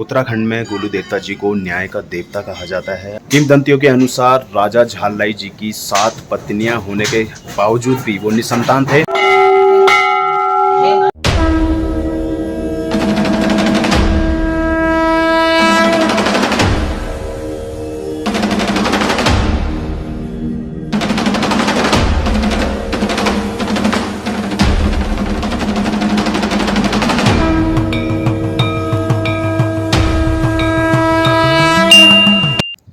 उत्तराखंड में गोलू देवता जी को न्याय का देवता कहा जाता है। किंवदंतियों के अनुसार राजा झालराय जी की 7 पत्नियां होने के बावजूद भी वो निसंतान थे।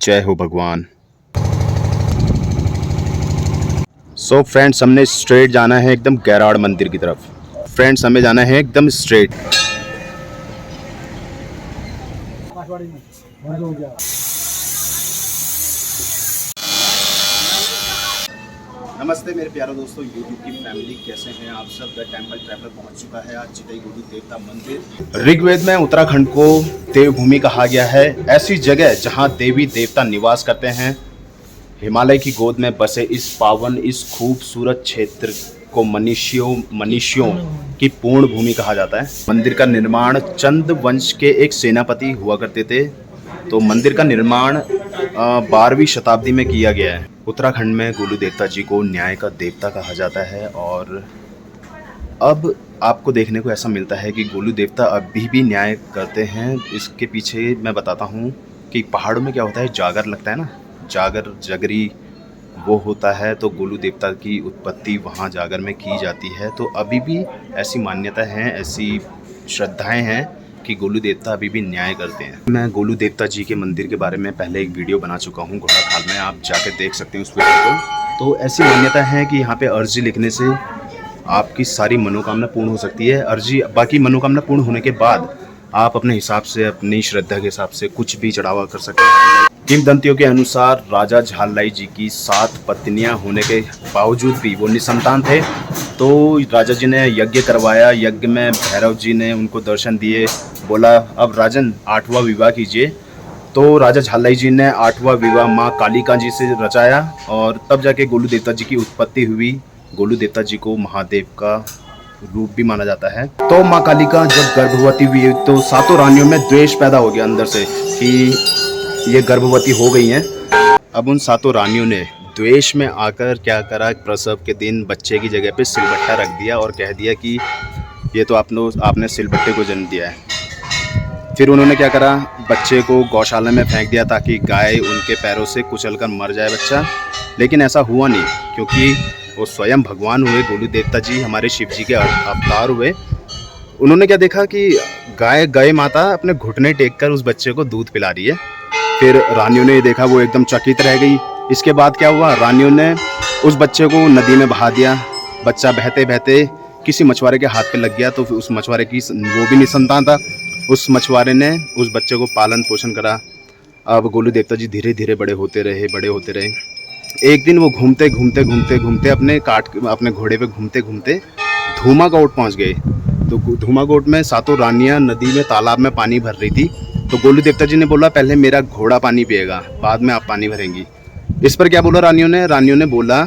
जय हो भगवान। सो फ्रेंड्स, हमने स्ट्रेट जाना है एकदम गैराड़ मंदिर की तरफ। फ्रेंड्स, हमें जाना है एकदम स्ट्रेट। नमस्ते मेरे प्यारे दोस्तों, यूट्यूब की फैमिली, कैसे हैं आप सब। द टेम्पल ट्रैवलर पहुंच चुका है आज चितई गोलू देवता मंदिर। ऋग्वेद में उत्तराखंड को देवभूमि कहा गया है। ऐसी जगह जहां देवी देवता निवास करते हैं। हिमालय की गोद में बसे इस पावन, इस खूबसूरत क्षेत्र को मनुष्यों की पूर्ण भूमि कहा जाता है। मंदिर का निर्माण चंद वंश के एक सेनापति हुआ करते थे। तो मंदिर का निर्माण 12वीं शताब्दी में किया गया है। उत्तराखंड में गोलू देवता जी को न्याय का देवता कहा जाता है। और अब आपको देखने को ऐसा मिलता है कि गोलू देवता अभी भी न्याय करते हैं। इसके पीछे मैं बताता हूँ कि पहाड़ों में क्या होता है, जागर लगता है ना, जागर जगरी वो होता है। तो गोलू देवता की उत्पत्ति वहाँ जागर में की जाती है। तो अभी भी ऐसी मान्यता है, ऐसी श्रद्धाएं हैं कि गोलू देवता अभी भी न्याय करते हैं। मैं गोलू देवता जी के मंदिर के बारे में पहले एक वीडियो बना चुका हूँ घोड़ाखाल में, आप जाकर देख सकते हैं उस वीडियो को। तो ऐसी मान्यता है कि यहाँ पे अर्जी लिखने से आपकी सारी मनोकामना पूर्ण हो सकती है। अर्जी, बाकी मनोकामना पूर्ण होने के बाद आप अपने हिसाब से, अपनी श्रद्धा के हिसाब से कुछ भी चढ़ावा कर सकते हैं। किंवदंतियों के अनुसार राजा झालराय जी की 7 पत्नियां होने के बावजूद भी वो निसंतान थे। तो राजा जी ने यज्ञ करवाया। यज्ञ में भैरव जी ने उनको दर्शन दिए, बोला अब राजन 8वां विवाह कीजिए। तो राजा झालराय जी ने 8वां विवाह माँ कालिका जी से रचाया और तब जाके गोलू देवता जी की उत्पत्ति हुई। गोलू देवता जी को महादेव का रूप भी माना जाता है। तो माँ कालिका जब गर्भवती हुई तो 7 रानियों में द्वेष पैदा हो गया अंदर से कि ये गर्भवती हो गई हैं। अब उन 7 रानियों ने द्वेष में आकर क्या करा, प्रसव के दिन बच्चे की जगह पे सिलबट्टा रख दिया और कह दिया कि ये तो आपने सिलबट्टे को जन्म दिया है। फिर उन्होंने क्या करा, बच्चे को गौशाला में फेंक दिया ताकि गाय उनके पैरों से कुचलकर मर जाए बच्चा। लेकिन ऐसा हुआ नहीं, क्योंकि वो स्वयं भगवान हुए, गोलू देवता जी हमारे शिव जी के अवतार हुए। उन्होंने क्या देखा कि गाय माता अपने घुटने टेक कर उस बच्चे को दूध पिला रही है। फिर रानियों ने देखा, वो एकदम चकित रह गई। इसके बाद क्या हुआ, रानियों ने उस बच्चे को नदी में बहा दिया। बच्चा बहते बहते किसी मछुआरे के हाथ पे लग गया। तो उस मछुआरे की, वो भी निसंतान था, उस मछुआरे ने उस बच्चे को पालन पोषण करा। अब गोलू देवता जी धीरे धीरे बड़े होते रहे। एक दिन वो घूमते अपने घोड़े पे घूमते धूमाकोट पहुंच गए। तो धूमाकोट में 7 रानियां नदी में, तालाब में पानी भर रही थी। तो गोलू देवता जी ने बोला पहले मेरा घोड़ा पानी पिएगा, बाद में आप पानी भरेंगी। इस पर क्या बोला रानियों ने बोला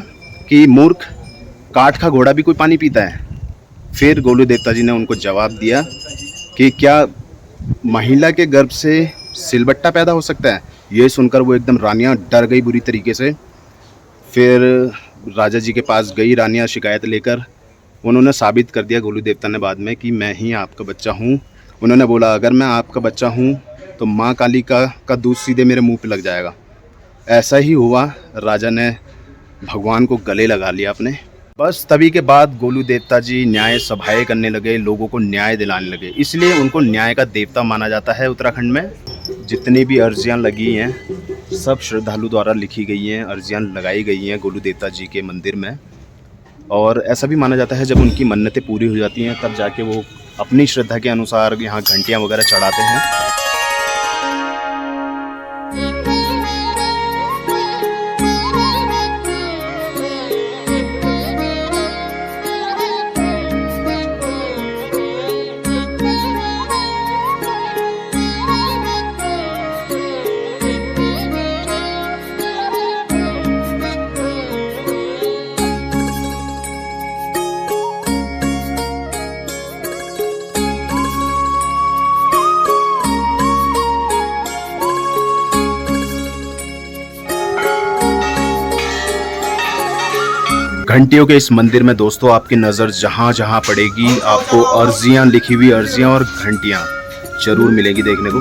कि मूर्ख, काठ का घोड़ा भी कोई पानी पीता है। फिर गोलू देवता जी ने उनको जवाब दिया कि क्या महिला के गर्भ से सिलबट्टा पैदा हो सकता है। ये सुनकर वो एकदम रानियां डर गई बुरी तरीके से। फिर राजा जी के पास गई रानियां शिकायत लेकर। उन्होंने साबित कर दिया गोलू देवता ने बाद में कि मैं ही आपका बच्चा हूँ। उन्होंने बोला अगर मैं आपका बच्चा हूँ तो माँ कालिका का दूध सीधे मेरे मुंह पे लग जाएगा। ऐसा ही हुआ, राजा ने भगवान को गले लगा लिया अपने। बस तभी के बाद गोलू देवता जी न्याय सभाएं करने लगे, लोगों को न्याय दिलाने लगे। इसलिए उनको न्याय का देवता माना जाता है। उत्तराखंड में जितनी भी अर्जियाँ लगी हैं सब श्रद्धालु द्वारा लिखी गई हैं, अर्जियाँ लगाई गई हैं गोलू देवता जी के मंदिर में। और ऐसा भी माना जाता है जब उनकी मन्नतें पूरी हो जाती हैं तब जाके वो अपनी श्रद्धा के अनुसार यहाँ घंटियाँ वगैरह चढ़ाते हैं। घंटियों के इस मंदिर में दोस्तों आपकी नज़र जहाँ जहाँ पड़ेगी आपको अर्जियाँ, लिखी हुई अर्जियाँ और घंटियाँ जरूर मिलेगी देखने को।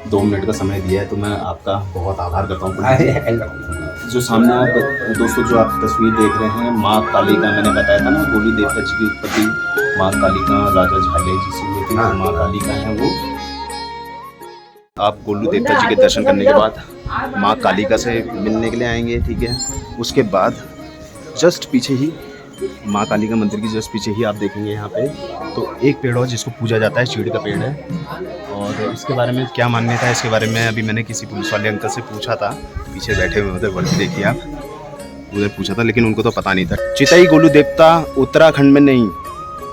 दो मिनट का समय दिया है तो मैं आपका बहुत आभार करता हूँ। जो सामने आप दोस्तों जो आप तस्वीर देख रहे हैं, माँ काली का, मैंने बताया था ना गोलू देवता जी की उत्पत्ति माँ काली का राजा झाले जी से हुई थी, माँ काली का है वो। आप गोलू देवता जी के दर्शन करने के बाद माँ कालिका से मिलने के लिए आएंगे, ठीक है। उसके बाद जस्ट पीछे ही माँ काली का मंदिर की जस्ट पीछे ही आप देखेंगे यहाँ पे तो एक पेड़ और जिसको पूजा जाता है, चीड़ का पेड़ है। और इसके बारे में क्या मान्यता है इसके बारे में अभी मैंने किसी पुलिस वाले अंकल से पूछा था, पीछे बैठे हुए उधर वर्दी देखिए आप, उधर पूछा था लेकिन उनको तो पता नहीं था। चितई गोलू देवता उत्तराखंड में नहीं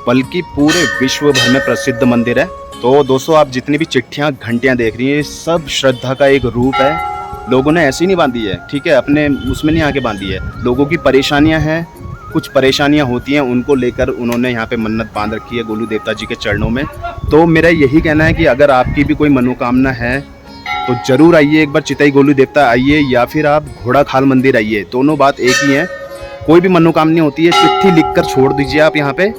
बल्कि पूरे विश्व भर में प्रसिद्ध मंदिर है। तो दोस्तों आप जितनी भी चिट्ठियाँ घंटियाँ देख रही हैं सब श्रद्धा का एक रूप है। लोगों ने ऐसी नहीं बांधी है, ठीक है, अपने उसमें नहीं आके बांधी है। लोगों की परेशानियाँ हैं, कुछ परेशानियां होती हैं, उनको लेकर उन्होंने यहाँ पे मन्नत बांध रखी है गोलू देवता जी के चरणों में। तो मेरा यही कहना है कि अगर आपकी भी कोई मनोकामना है तो जरूर आइए, एक बार चितई गोलू देवता आइए या फिर आप घोड़ा खाल मंदिर आइए, दोनों बात एक ही है। कोई भी मनोकामना होती है चिट्ठी लिखकर छोड़ दीजिए आप यहाँ पे,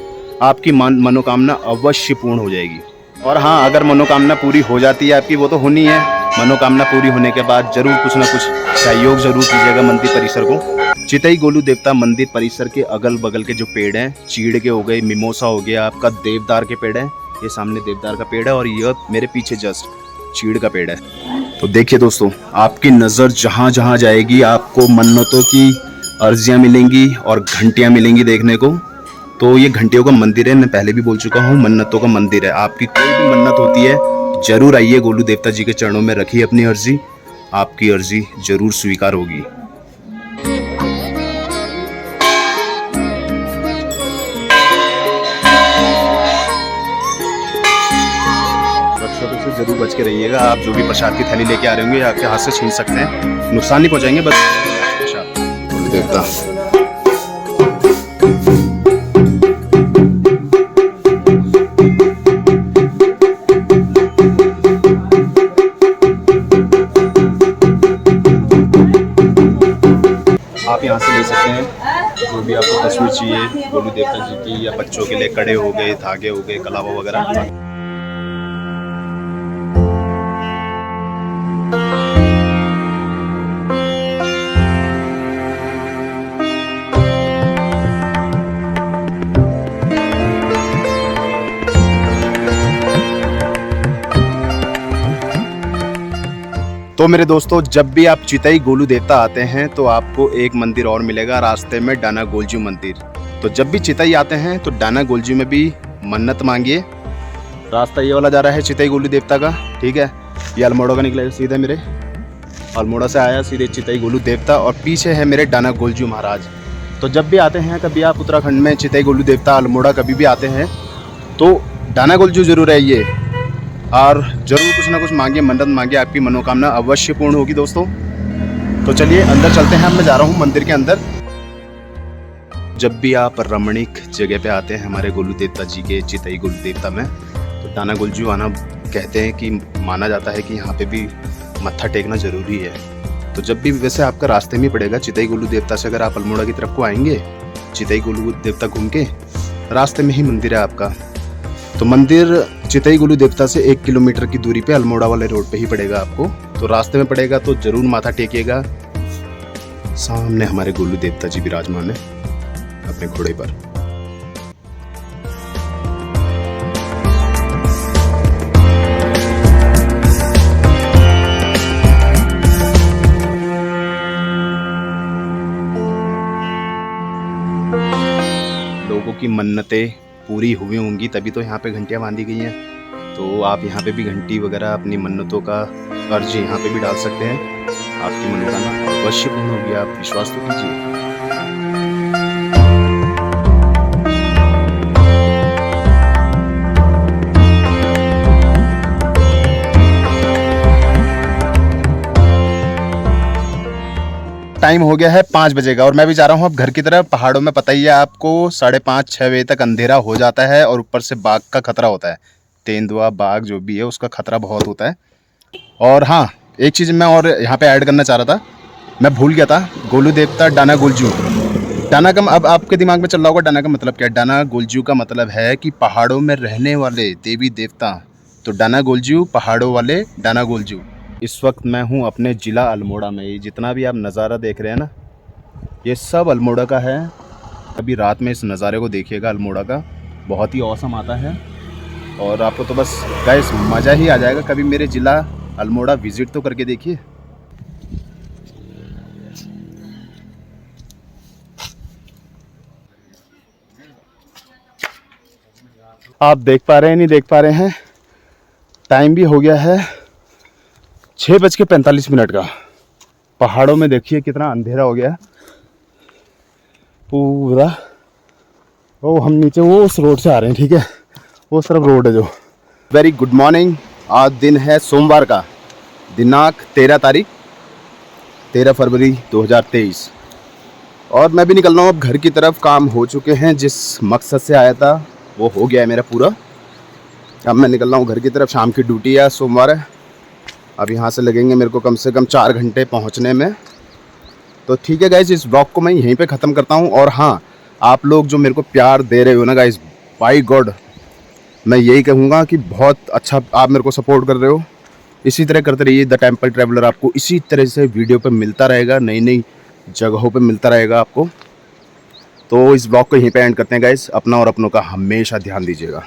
आपकी मनोकामना अवश्य पूर्ण हो जाएगी। और हाँ, अगर मनोकामना पूरी हो जाती है आपकी, वो तो होनी है, मनोकामना पूरी होने के बाद जरूर कुछ ना कुछ सहयोग जरूर कीजिएगा मंदिर परिसर को। चितई गोलू देवता मंदिर परिसर के अगल बगल के जो पेड़ हैं, चीड़ के हो गए, मिमोसा हो गया, आपका देवदार के पेड़ है, ये सामने देवदार का पेड़ है और ये मेरे पीछे जस्ट चीड़ का पेड़ है। तो देखिए दोस्तों, आपकी नज़र जहाँ जहाँ जाएगी आपको मन्नतों की अर्जियाँ मिलेंगी और घंटियाँ मिलेंगी देखने को। तो ये घंटियों का मंदिर है, मैं पहले भी बोल चुका हूँ, मन्नतों का मंदिर है। आपकी कोई भी मन्नत होती है जरूर आइए गोलू देवता जी के चरणों में रखिए अपनी अर्जी, आपकी अर्जी जरूर स्वीकार होगी। से जरूर बच के रहिएगा। आप जो भी प्रसाद की थैली लेके आ रहे होंगे आपके हाथ से छीन सकते हैं, नुकसान नहीं पहुंचाएंगे, बस प्रसाद गोलू देवता। आप यहाँ से ले सकते हैं जो भी आपको तस्वीर चाहिए गोलू देवता जी की, या बच्चों के लिए कड़े हो गए, धागे हो गए, कलावा वगैरह। तो मेरे दोस्तों, जब भी आप चितई गोलू देवता आते हैं तो आपको एक मंदिर और मिलेगा रास्ते में, डाना गोलजू मंदिर। तो जब भी चितई आते हैं तो डाना गोलजू में भी मन्नत मांगिए। रास्ता ये वाला जा रहा है चितई गोलू देवता का, ठीक है, ये अल्मोड़ा का निकलेगा सीधे, मेरे अल्मोड़ा से आया सीधे चितई गोलू देवता और पीछे है मेरे डाना गोलजू महाराज। तो जब भी आते हैं, कभी आप उत्तराखंड में चितई गोलू देवता अल्मोड़ा कभी भी आते हैं तो डाना गोलजू जरूर आइए और ज़रूर कुछ ना कुछ मांगिए, मन्नत मांगिए, आपकी मनोकामना अवश्य पूर्ण होगी दोस्तों। तो चलिए अंदर चलते हैं, मैं जा रहा हूँ मंदिर के अंदर। जब भी आप रमणीक जगह पे आते हैं हमारे गोलू देवता जी के चितई गोलू देवता में, तो डाना गोलजू आना कहते हैं कि माना जाता है कि यहाँ पे भी मत्था टेकना ज़रूरी है। तो जब भी, वैसे आपका रास्ते में पड़ेगा चितई गोलू देवता से, अगर आप अल्मोड़ा की तरफ को आएंगे, चितई गोलू देवता घूम के रास्ते में ही मंदिर है आपका। तो मंदिर चितई गोलू देवता से 1 किलोमीटर की दूरी पे अल्मोड़ा वाले रोड पे ही पड़ेगा आपको। तो रास्ते में पड़ेगा तो जरूर माथा टेकिएगा। सामने हमारे गोलू देवता जी विराजमान है अपने घोड़े पर। लोगों की मन्नतें पूरी हुई होंगी तभी तो यहाँ पे घंटियाँ बांधी गई हैं। तो आप यहाँ पे भी घंटी वगैरह अपनी मन्नतों का अर्जी यहाँ पे भी डाल सकते हैं, आपकी मनोकामना अवश्य पूर्ण होगी। आप विश्वास तो कीजिए। टाइम हो गया है 5 बजे का और मैं भी जा रहा हूँ अब घर की तरफ। पहाड़ों में पता ही है आपको 5:30-6 बजे तक अंधेरा हो जाता है और ऊपर से बाघ का खतरा होता है। तेंदुआ बाघ जो भी है उसका खतरा बहुत होता है। और हाँ, एक चीज़ मैं और यहाँ पे ऐड करना चाह रहा था, मैं भूल गया था। गोलू देवता डाना गोलजू, डाना का अब आपके दिमाग में चल रहा होगा डाना का मतलब क्या है। डाना गोलजू का मतलब है कि पहाड़ों में रहने वाले देवी देवता। तो डाना गोलजू, पहाड़ों वाले डाना गोलजू। इस वक्त मैं हूँ अपने ज़िला अल्मोड़ा में। ये जितना भी आप नज़ारा देख रहे हैं ना, ये सब अल्मोड़ा का है। अभी रात में इस नज़ारे को देखिएगा अल्मोड़ा का, बहुत ही औसम आता है और आपको तो बस गाइस मज़ा ही आ जाएगा। कभी मेरे ज़िला अल्मोड़ा विज़िट तो करके देखिए। आप देख पा रहे हैं नहीं देख पा रहे हैं, टाइम भी हो गया है 6:45 का। पहाड़ों में देखिए कितना अंधेरा हो गया है पूरा। वो हम नीचे वो उस रोड से आ रहे हैं, ठीक है, वो सिर्फ रोड है जो। Very good morning. आज दिन है सोमवार का, दिनांक 13 फरवरी 2023 और मैं भी निकल रहा हूँ अब घर की तरफ। काम हो चुके हैं, जिस मकसद से आया था वो हो गया है मेरा पूरा। अब मैं निकल रहा हूँ घर की तरफ। शाम की ड्यूटी है, सोमवार है। अब यहाँ से लगेंगे मेरे को कम से कम 4 घंटे पहुँचने में। तो ठीक है गाइस, इस ब्लॉग को मैं यहीं पे ख़त्म करता हूँ। और हाँ, आप लोग जो मेरे को प्यार दे रहे हो ना गाइस, बाय गॉड मैं यही कहूँगा कि बहुत अच्छा आप मेरे को सपोर्ट कर रहे हो। इसी तरह करते रहिए। द टेम्पल ट्रैवलर आपको इसी तरह से वीडियो पे मिलता रहेगा, नई नई जगहों पे मिलता रहेगा आपको। तो इस ब्लॉग को यहीं पे एंड करते हैं गाइस। अपना और अपनों का हमेशा ध्यान दीजिएगा।